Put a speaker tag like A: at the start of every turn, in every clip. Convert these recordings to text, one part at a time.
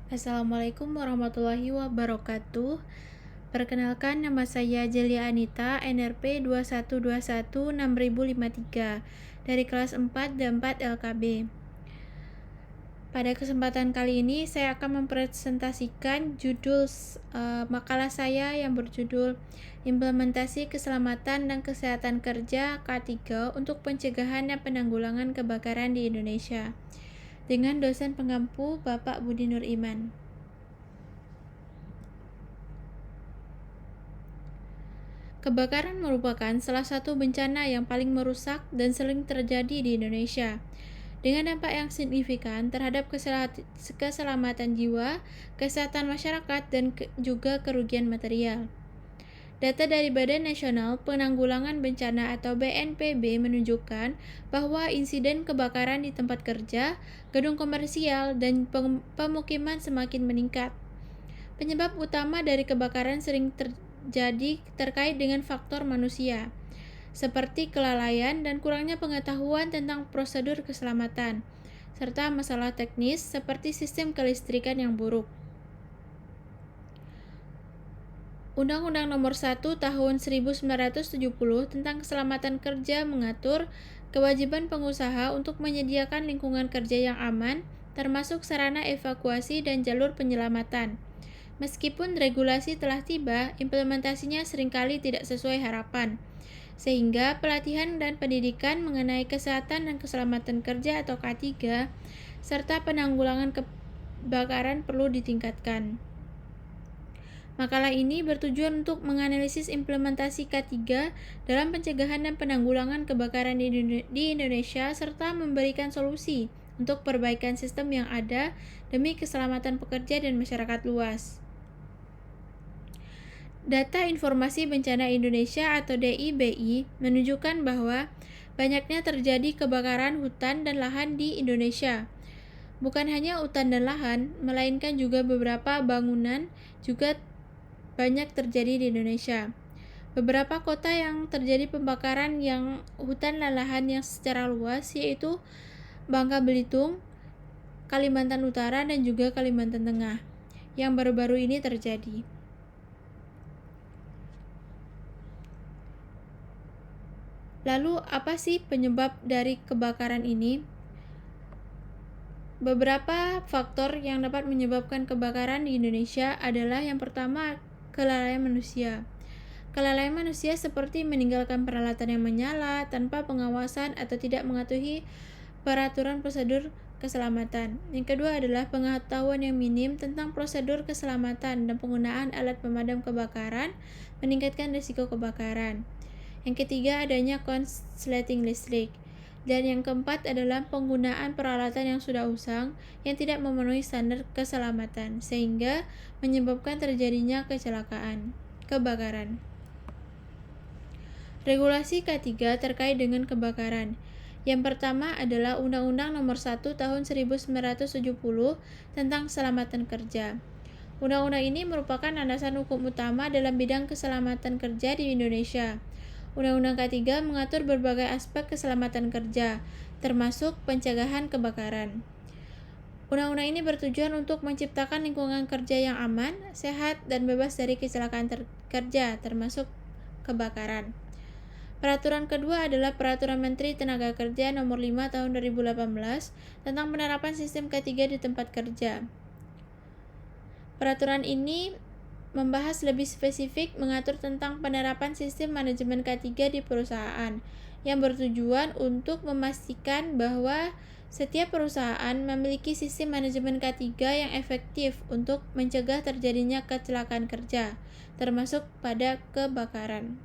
A: Assalamualaikum warahmatullahi wabarakatuh. Perkenalkan, nama saya Jelia Anita, NRP 21216053 dari kelas 4 dan 4 LKB. Pada kesempatan kali ini saya akan mempresentasikan judul makalah saya yang berjudul Implementasi Keselamatan dan Kesehatan Kerja K3 untuk Pencegahan dan Penanggulangan Kebakaran di Indonesia dengan dosen pengampu Bapak Budi Nur Iman. Kebakaran merupakan salah satu bencana yang paling merusak dan sering terjadi di Indonesia, dengan dampak yang signifikan terhadap keselamatan jiwa, kesehatan masyarakat, dan juga kerugian material. Data dari Badan Nasional Penanggulangan Bencana atau BNPB menunjukkan bahwa insiden kebakaran di tempat kerja, gedung komersial, dan pemukiman semakin meningkat. Penyebab utama dari kebakaran sering terjadi terkait dengan faktor manusia, seperti kelalaian dan kurangnya pengetahuan tentang prosedur keselamatan, serta masalah teknis seperti sistem kelistrikan yang buruk. Undang-Undang Nomor 1 Tahun 1970 tentang Keselamatan Kerja mengatur kewajiban pengusaha untuk menyediakan lingkungan kerja yang aman, termasuk sarana evakuasi dan jalur penyelamatan. Meskipun regulasi telah tiba, implementasinya seringkali tidak sesuai harapan, sehingga pelatihan dan pendidikan mengenai kesehatan dan keselamatan kerja atau K3 serta penanggulangan kebakaran perlu ditingkatkan. Makalah ini bertujuan untuk menganalisis implementasi K3 dalam pencegahan dan penanggulangan kebakaran di Indonesia serta memberikan solusi untuk perbaikan sistem yang ada demi keselamatan pekerja dan masyarakat luas. Data Informasi Bencana Indonesia atau DIBI menunjukkan bahwa banyaknya terjadi kebakaran hutan dan lahan di Indonesia. Bukan hanya hutan dan lahan, melainkan juga beberapa bangunan juga banyak terjadi di Indonesia. Beberapa kota yang terjadi pembakaran yang hutan dan lahan yang secara luas yaitu Bangka Belitung, Kalimantan Utara, dan juga Kalimantan Tengah yang baru-baru ini terjadi. Lalu apa sih penyebab dari kebakaran ini? Beberapa faktor yang dapat menyebabkan kebakaran di Indonesia adalah yang pertama, kelalaian manusia. Kelalaian manusia seperti meninggalkan peralatan yang menyala tanpa pengawasan atau tidak mematuhi peraturan prosedur keselamatan. Yang kedua adalah pengetahuan yang minim tentang prosedur keselamatan dan penggunaan alat pemadam kebakaran meningkatkan risiko kebakaran. Yang ketiga adanya konsleting listrik. Dan yang keempat adalah penggunaan peralatan yang sudah usang yang tidak memenuhi standar keselamatan sehingga menyebabkan terjadinya kebakaran. Regulasi K3 terkait dengan kebakaran. Yang pertama adalah Undang-Undang Nomor 1 Tahun 1970 tentang Keselamatan Kerja. Undang-undang ini merupakan landasan hukum utama dalam bidang keselamatan kerja di Indonesia. Undang-Undang K3 mengatur berbagai aspek keselamatan kerja, termasuk pencegahan kebakaran. Undang-undang ini bertujuan untuk menciptakan lingkungan kerja yang aman, sehat, dan bebas dari kecelakaan kerja, termasuk kebakaran. Peraturan kedua adalah Peraturan Menteri Tenaga Kerja Nomor 5 Tahun 2018 tentang penerapan sistem K3 di tempat kerja. Peraturan ini membahas lebih spesifik mengatur tentang penerapan sistem manajemen K3 di perusahaan yang bertujuan untuk memastikan bahwa setiap perusahaan memiliki sistem manajemen K3 yang efektif untuk mencegah terjadinya kecelakaan kerja, termasuk pada kebakaran.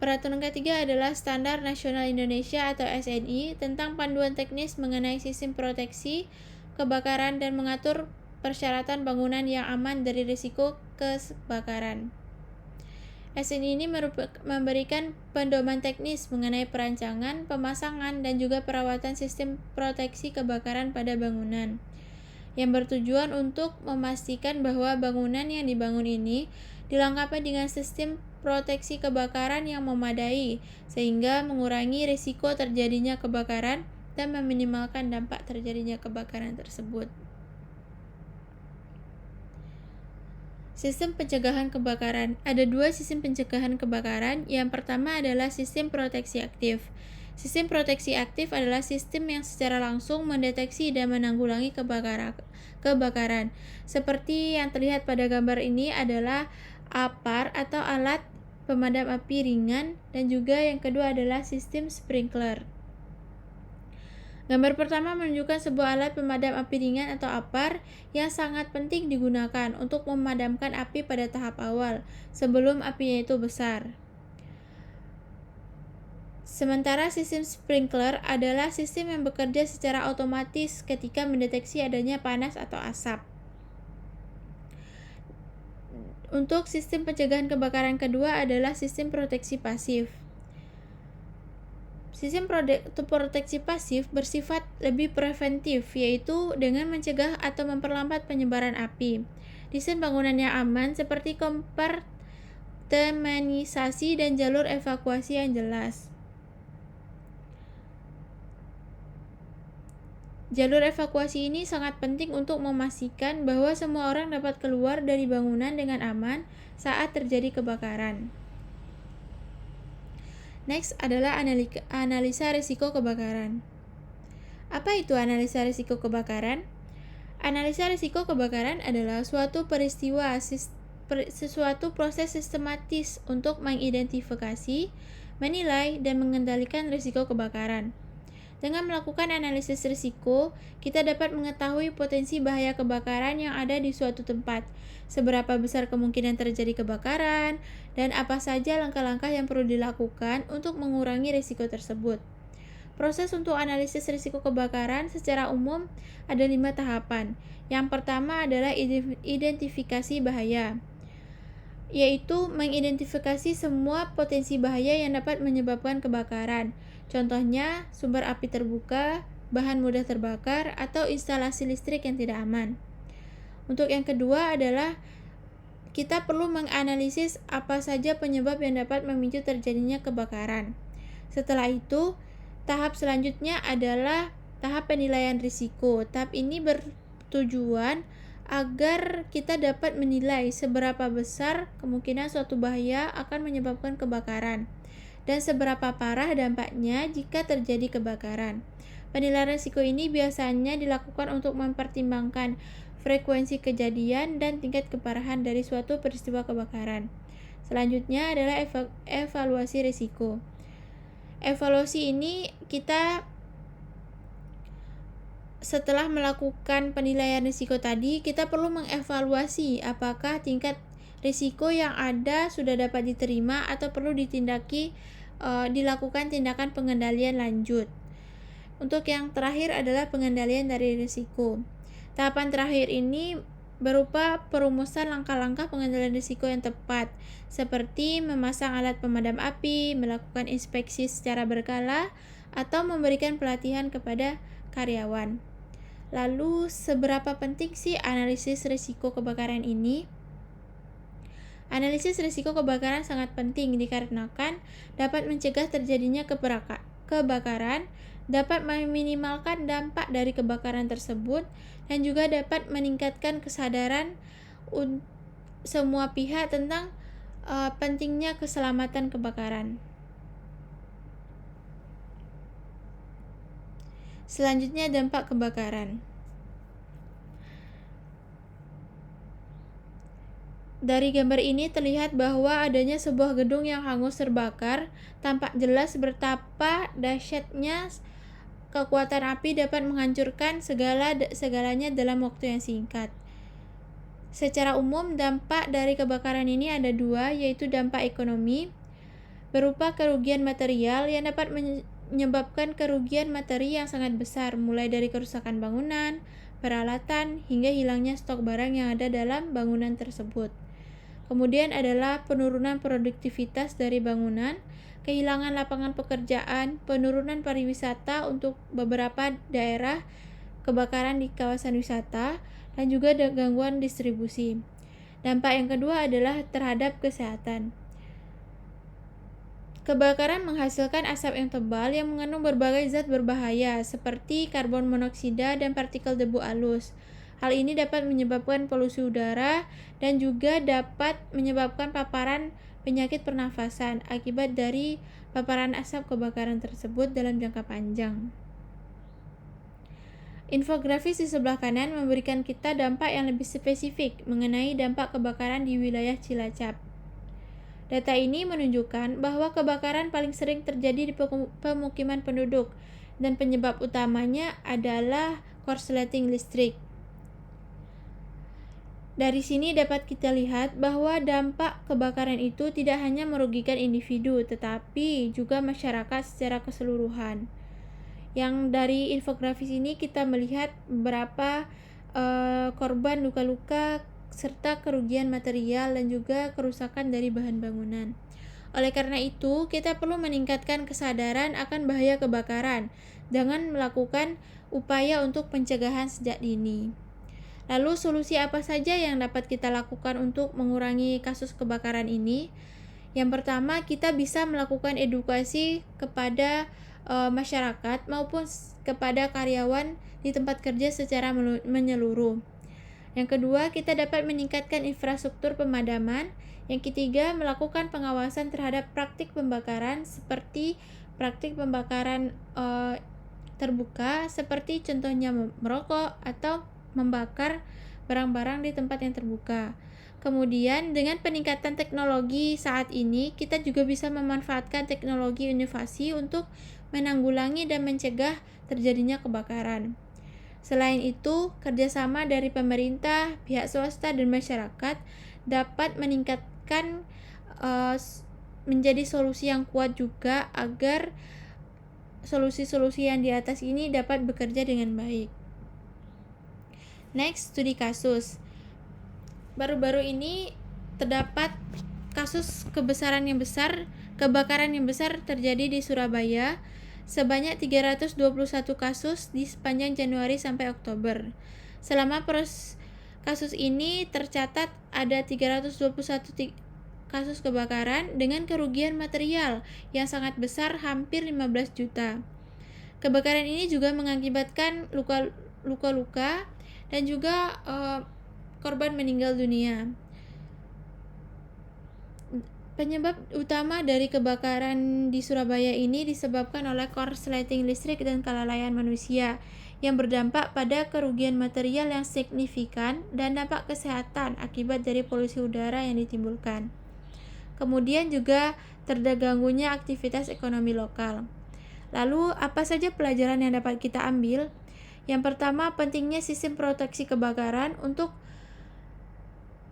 A: Peraturan K3 adalah Standar Nasional Indonesia atau SNI tentang panduan teknis mengenai sistem proteksi kebakaran dan mengatur persyaratan bangunan yang aman dari risiko kebakaran. SNI ini memberikan pedoman teknis mengenai perancangan, pemasangan, dan juga perawatan sistem proteksi kebakaran pada bangunan, yang bertujuan untuk memastikan bahwa bangunan yang dibangun ini dilengkapi dengan sistem proteksi kebakaran yang memadai, sehingga mengurangi risiko terjadinya kebakaran dan meminimalkan dampak terjadinya kebakaran tersebut. Sistem pencegahan kebakaran. Ada dua sistem pencegahan kebakaran. Yang pertama adalah sistem proteksi aktif. Sistem proteksi aktif adalah sistem yang secara langsung mendeteksi dan menanggulangi kebakaran. Seperti yang terlihat pada gambar ini adalah APAR atau alat pemadam api ringan, dan juga yang kedua adalah sistem sprinkler. Gambar pertama menunjukkan sebuah alat pemadam api ringan atau APAR yang sangat penting digunakan untuk memadamkan api pada tahap awal sebelum apinya itu besar. Sementara sistem sprinkler adalah sistem yang bekerja secara otomatis ketika mendeteksi adanya panas atau asap. Untuk sistem pencegahan kebakaran kedua adalah sistem proteksi pasif. Sistem proteksi pasif bersifat lebih preventif, yaitu dengan mencegah atau memperlambat penyebaran api. Desain bangunan yang aman seperti kompartementasi dan jalur evakuasi yang jelas. Jalur evakuasi ini sangat penting untuk memastikan bahwa semua orang dapat keluar dari bangunan dengan aman saat terjadi kebakaran. Next adalah analisa risiko kebakaran. Apa itu analisa risiko kebakaran? Analisa risiko kebakaran adalah suatu proses sistematis untuk mengidentifikasi, menilai, dan mengendalikan risiko kebakaran. Dengan melakukan analisis risiko, kita dapat mengetahui potensi bahaya kebakaran yang ada di suatu tempat, seberapa besar kemungkinan terjadi kebakaran, dan apa saja langkah-langkah yang perlu dilakukan untuk mengurangi risiko tersebut. Proses untuk analisis risiko kebakaran secara umum ada 5 tahapan. Yang pertama adalah identifikasi bahaya, yaitu mengidentifikasi semua potensi bahaya yang dapat menyebabkan kebakaran. Contohnya, sumber api terbuka, bahan mudah terbakar, atau instalasi listrik yang tidak aman. Untuk yang kedua adalah kita perlu menganalisis apa saja penyebab yang dapat memicu terjadinya kebakaran. Setelah itu, tahap selanjutnya adalah tahap penilaian risiko. Tahap ini bertujuan agar kita dapat menilai seberapa besar kemungkinan suatu bahaya akan menyebabkan kebakaran dan seberapa parah dampaknya jika terjadi kebakaran. Penilaian risiko ini biasanya dilakukan untuk mempertimbangkan frekuensi kejadian dan tingkat keparahan dari suatu peristiwa kebakaran. Selanjutnya adalah evaluasi risiko. Evaluasi ini kita setelah melakukan penilaian risiko tadi, kita perlu mengevaluasi apakah tingkat risiko yang ada sudah dapat diterima atau perlu dilakukan tindakan pengendalian lanjut. Untuk yang terakhir adalah pengendalian dari risiko. Tahapan terakhir ini berupa perumusan langkah-langkah pengendalian risiko yang tepat, seperti memasang alat pemadam api, melakukan inspeksi secara berkala, atau memberikan pelatihan kepada karyawan. Lalu, seberapa penting sih analisis risiko kebakaran ini? Analisis risiko kebakaran sangat penting dikarenakan dapat mencegah terjadinya kebakaran, dapat meminimalkan dampak dari kebakaran tersebut, dan juga dapat meningkatkan kesadaran semua pihak tentang pentingnya keselamatan kebakaran. Selanjutnya, dampak kebakaran. Dari gambar ini terlihat bahwa adanya sebuah gedung yang hangus terbakar. Tampak jelas betapa dahsyatnya kekuatan api dapat menghancurkan segalanya dalam waktu yang singkat. Secara umum, dampak dari kebakaran ini ada dua, yaitu dampak ekonomi, berupa kerugian material yang dapat menyebabkan kerugian materi yang sangat besar, mulai dari kerusakan bangunan, peralatan, hingga hilangnya stok barang yang ada dalam bangunan tersebut. Kemudian adalah penurunan produktivitas dari bangunan, kehilangan lapangan pekerjaan, penurunan pariwisata untuk beberapa daerah, kebakaran di kawasan wisata, dan juga gangguan distribusi. Dampak yang kedua adalah terhadap kesehatan. Kebakaran menghasilkan asap yang tebal yang mengandung berbagai zat berbahaya seperti karbon monoksida dan partikel debu halus. Hal ini dapat menyebabkan polusi udara dan juga dapat menyebabkan paparan penyakit pernafasan akibat dari paparan asap kebakaran tersebut dalam jangka panjang. Infografis di sebelah kanan memberikan kita dampak yang lebih spesifik mengenai dampak kebakaran di wilayah Cilacap. Data ini menunjukkan bahwa kebakaran paling sering terjadi di pemukiman penduduk dan penyebab utamanya adalah korsleting listrik. Dari sini dapat kita lihat bahwa dampak kebakaran itu tidak hanya merugikan individu tetapi juga masyarakat secara keseluruhan. Yang dari infografis ini kita melihat beberapa korban luka-luka serta kerugian material dan juga kerusakan dari bahan bangunan. Oleh karena itu, kita perlu meningkatkan kesadaran akan bahaya kebakaran dengan melakukan upaya untuk pencegahan sejak dini. Lalu solusi apa saja yang dapat kita lakukan untuk mengurangi kasus kebakaran ini? Yang pertama, kita bisa melakukan edukasi kepada masyarakat maupun kepada karyawan di tempat kerja secara menyeluruh. Yang kedua, kita dapat meningkatkan infrastruktur pemadaman. Yang ketiga, melakukan pengawasan terhadap praktik pembakaran seperti praktik pembakaran terbuka seperti contohnya merokok atau membakar barang-barang di tempat yang terbuka. Kemudian dengan peningkatan teknologi saat ini, kita juga bisa memanfaatkan teknologi inovasi untuk menanggulangi dan mencegah terjadinya kebakaran. Selain itu, kerjasama dari pemerintah, pihak swasta, dan masyarakat dapat meningkatkan menjadi solusi yang kuat juga agar solusi-solusi yang di atas ini dapat bekerja dengan baik. Next, studi kasus. Baru-baru ini terdapat kasus kebakaran yang besar terjadi di Surabaya sebanyak 321 kasus di sepanjang Januari sampai Oktober. Selama kasus ini tercatat ada 321 kasus kebakaran dengan kerugian material yang sangat besar, hampir 15 juta. Kebakaran ini juga mengakibatkan luka-luka dan juga korban meninggal dunia. Penyebab utama dari kebakaran di Surabaya ini disebabkan oleh korsleting listrik dan kelalaian manusia yang berdampak pada kerugian material yang signifikan dan dampak kesehatan akibat dari polusi udara yang ditimbulkan. Kemudian juga terganggunya aktivitas ekonomi lokal. Lalu, apa saja pelajaran yang dapat kita ambil? Yang pertama, pentingnya sistem proteksi kebakaran untuk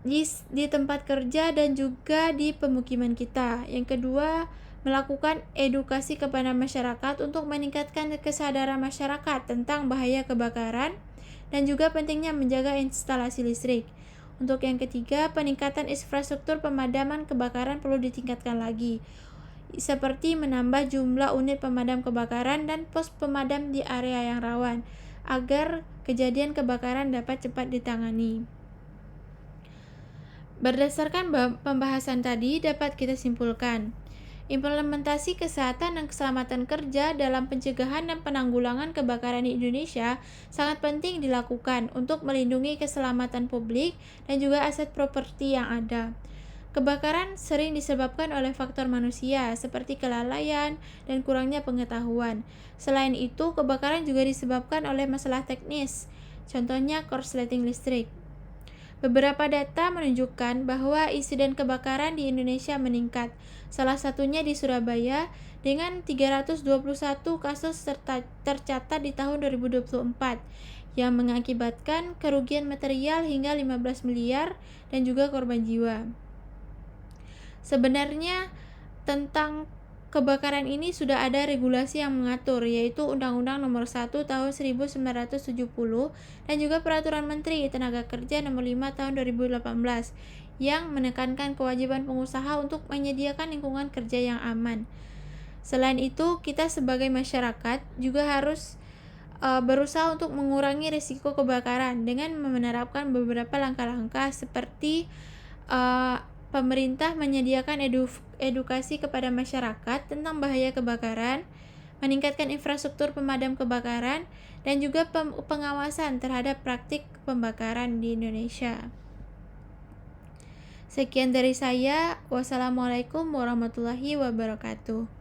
A: di tempat kerja dan juga di pemukiman kita. Yang kedua, melakukan edukasi kepada masyarakat untuk meningkatkan kesadaran masyarakat tentang bahaya kebakaran dan juga pentingnya menjaga instalasi listrik. Untuk yang ketiga, peningkatan infrastruktur pemadaman kebakaran perlu ditingkatkan lagi, seperti menambah jumlah unit pemadam kebakaran dan pos pemadam di area yang rawan, agar kejadian kebakaran dapat cepat ditangani. Berdasarkan pembahasan tadi, dapat kita simpulkan, implementasi kesehatan dan keselamatan kerja dalam pencegahan dan penanggulangan kebakaran di Indonesia sangat penting dilakukan untuk melindungi keselamatan publik dan juga aset properti yang ada. Kebakaran sering disebabkan oleh faktor manusia seperti kelalaian dan kurangnya pengetahuan. Selain itu, kebakaran juga disebabkan oleh masalah teknis, contohnya korsleting listrik. Beberapa data menunjukkan bahwa insiden kebakaran di Indonesia meningkat, salah satunya di Surabaya dengan 321 kasus tercatat di tahun 2024 yang mengakibatkan kerugian material hingga 15 miliar dan juga korban jiwa. Sebenarnya tentang kebakaran ini sudah ada regulasi yang mengatur, yaitu Undang-Undang Nomor 1 Tahun 1970 dan juga Peraturan Menteri Tenaga Kerja Nomor 5 Tahun 2018 yang menekankan kewajiban pengusaha untuk menyediakan lingkungan kerja yang aman. Selain itu, kita sebagai masyarakat juga harus berusaha untuk mengurangi risiko kebakaran dengan menerapkan beberapa langkah-langkah seperti pemerintah menyediakan edukasi kepada masyarakat tentang bahaya kebakaran, meningkatkan infrastruktur pemadam kebakaran, dan juga pengawasan terhadap praktik pembakaran di Indonesia. Sekian dari saya. Wassalamualaikum warahmatullahi wabarakatuh.